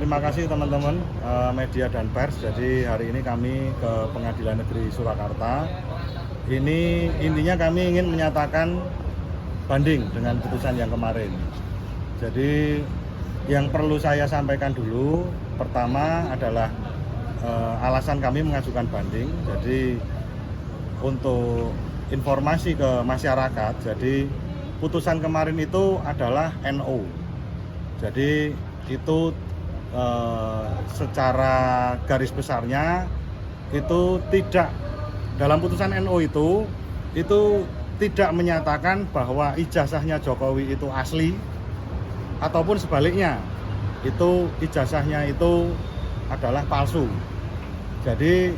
Terima kasih teman-teman media dan pers. Jadi hari ini kami ke Pengadilan Negeri Surakarta. Ini intinya kami ingin menyatakan banding dengan putusan yang kemarin. Jadi yang perlu saya sampaikan dulu, pertama adalah alasan kami mengajukan banding. Jadi untuk informasi ke masyarakat, jadi putusan kemarin itu adalah NO. Jadi itu secara garis besarnya itu tidak, dalam putusan NO itu tidak menyatakan bahwa ijazahnya Jokowi itu asli ataupun sebaliknya, itu ijazahnya itu adalah palsu. Jadi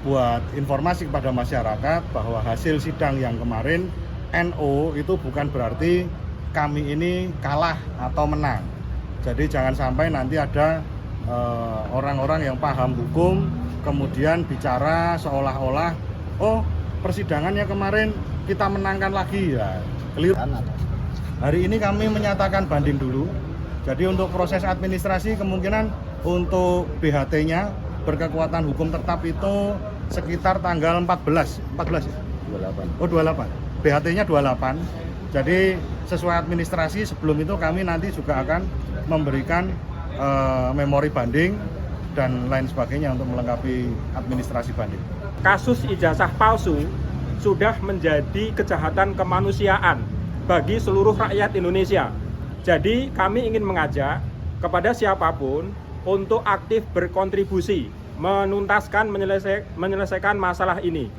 buat informasi kepada masyarakat bahwa hasil sidang yang kemarin NO itu bukan berarti kami ini kalah atau menang. Jadi jangan sampai nanti ada orang-orang yang paham hukum kemudian bicara seolah-olah oh persidangannya kemarin kita menangkan lagi, ya keliru. Hari ini kami menyatakan banding dulu. Jadi untuk proses administrasi kemungkinan untuk BHT-nya berkekuatan hukum tetap itu sekitar tanggal 14 ya? 28. Oh 28. BHT-nya 28. Jadi sesuai administrasi sebelum itu kami nanti juga akan memberikan memori banding dan lain sebagainya untuk melengkapi administrasi banding. Kasus ijazah palsu sudah menjadi kejahatan kemanusiaan bagi seluruh rakyat Indonesia. Jadi kami ingin mengajak kepada siapapun untuk aktif berkontribusi menuntaskan, menyelesaikan masalah ini.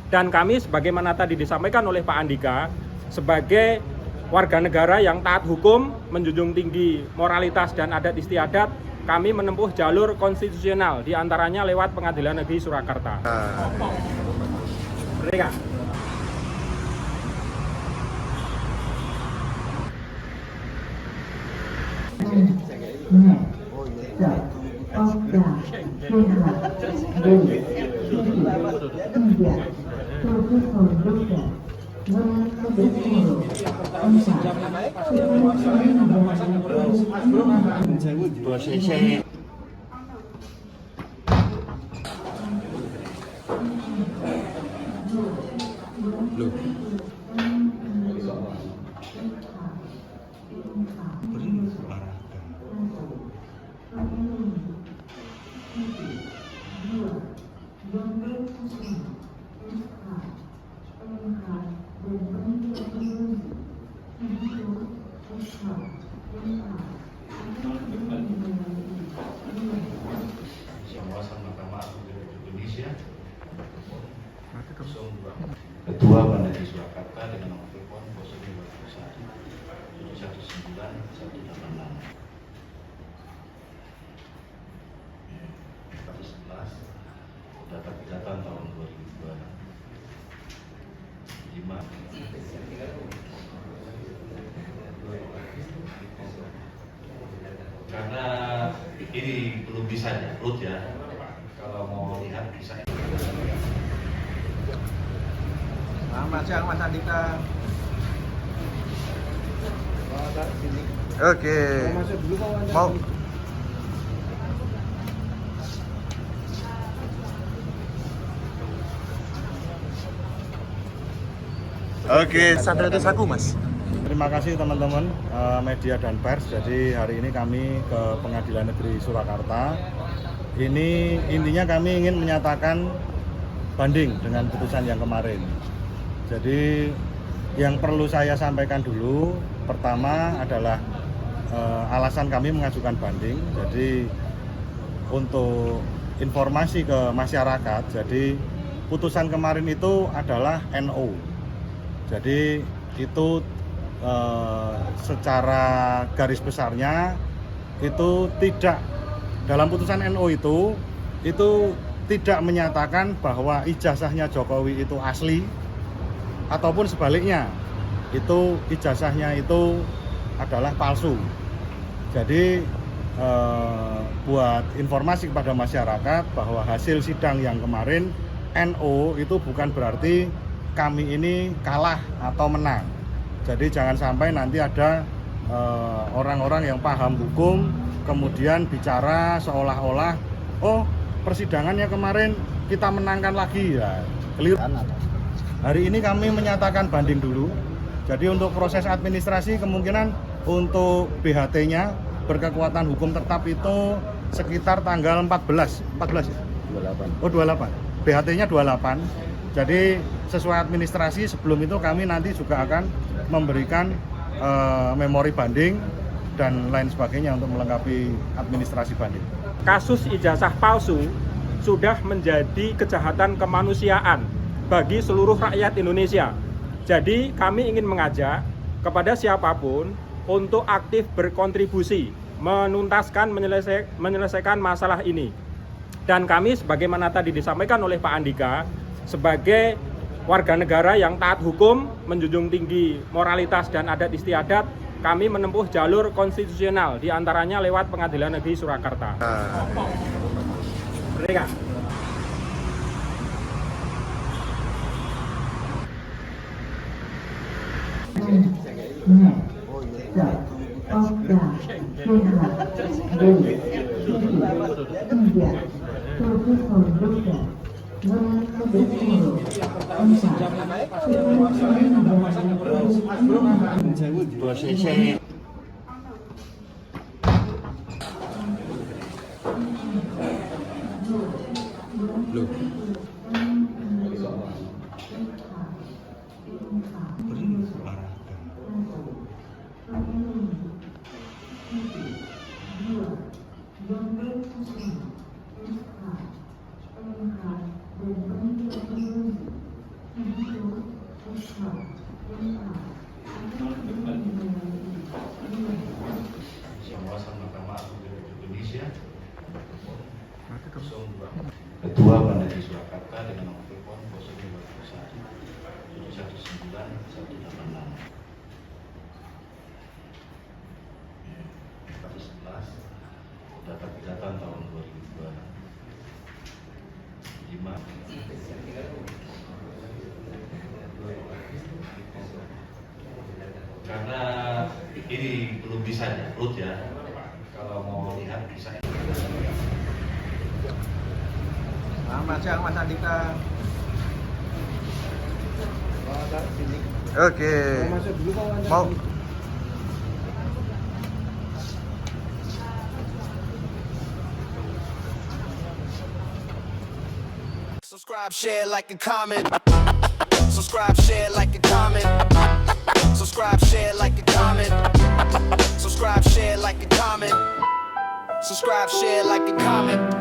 Dan kami sebagaimana tadi disampaikan oleh Pak Andika, sebagai warga negara yang taat hukum, menjunjung tinggi moralitas dan adat istiadat, kami menempuh jalur konstitusional, diantaranya lewat Pengadilan Negeri Surakarta. Merdeka. Ketua Pengadilan Surakarta dengan nomor telepon 021 719 186 11 data kejahatan tahun 2025. Karena ini belum bisa diupload ya, kalau mau lihat bisa. Selamat siang Mas Andika. Oke. Mau Oke, Sandra Desaku, Mas. terima kasih teman-teman media dan pers. Jadi hari ini kami ke Pengadilan Negeri Surakarta. Ini intinya kami ingin menyatakan banding dengan putusan yang kemarin. Jadi yang perlu saya sampaikan dulu, pertama adalah alasan kami mengajukan banding. Jadi untuk informasi ke masyarakat, jadi putusan kemarin itu adalah NO. Jadi itu secara garis besarnya itu tidak, dalam putusan NO itu tidak menyatakan bahwa ijazahnya Jokowi itu asli ataupun sebaliknya, itu ijazahnya itu adalah palsu. Jadi buat informasi kepada masyarakat bahwa hasil sidang yang kemarin NO itu bukan berarti kami ini kalah atau menang. Jadi jangan sampai nanti ada orang-orang yang paham hukum kemudian bicara seolah-olah oh persidangannya kemarin kita menangkan lagi ya, keliru. Hari ini kami menyatakan banding dulu. Jadi untuk proses administrasi kemungkinan untuk BHT-nya berkekuatan hukum tetap itu sekitar tanggal 14 ya? 28. Oh 28. BHT-nya 28. Jadi sesuai administrasi sebelum itu kami nanti juga akan memberikan memori banding dan lain sebagainya untuk melengkapi administrasi banding. Kasus ijazah palsu sudah menjadi kejahatan kemanusiaan bagi seluruh rakyat Indonesia. Jadi kami ingin mengajak kepada siapapun untuk aktif berkontribusi menuntaskan, menyelesaikan masalah ini. Dan kami sebagaimana tadi disampaikan oleh Pak Andika, sebagai warga negara yang taat hukum, menjunjung tinggi moralitas dan adat istiadat, kami menempuh jalur konstitusional, diantaranya lewat Pengadilan Negeri Surakarta. Merdeka. Ketua Pengadilan Surakarta dengan nomor telepon 021 719 186. 11 data kejahatan tahun 2025. Karena ini belum bisa diupload ya, kalau mau lihat bisa. Selamat siang Mas Andika. Oke. Mau Subscribe, share, like, and comment. Subscribe, share, like, and comment. Subscribe, share, like, and comment. Subscribe, share, like, and comment. Subscribe, share, like, and comment.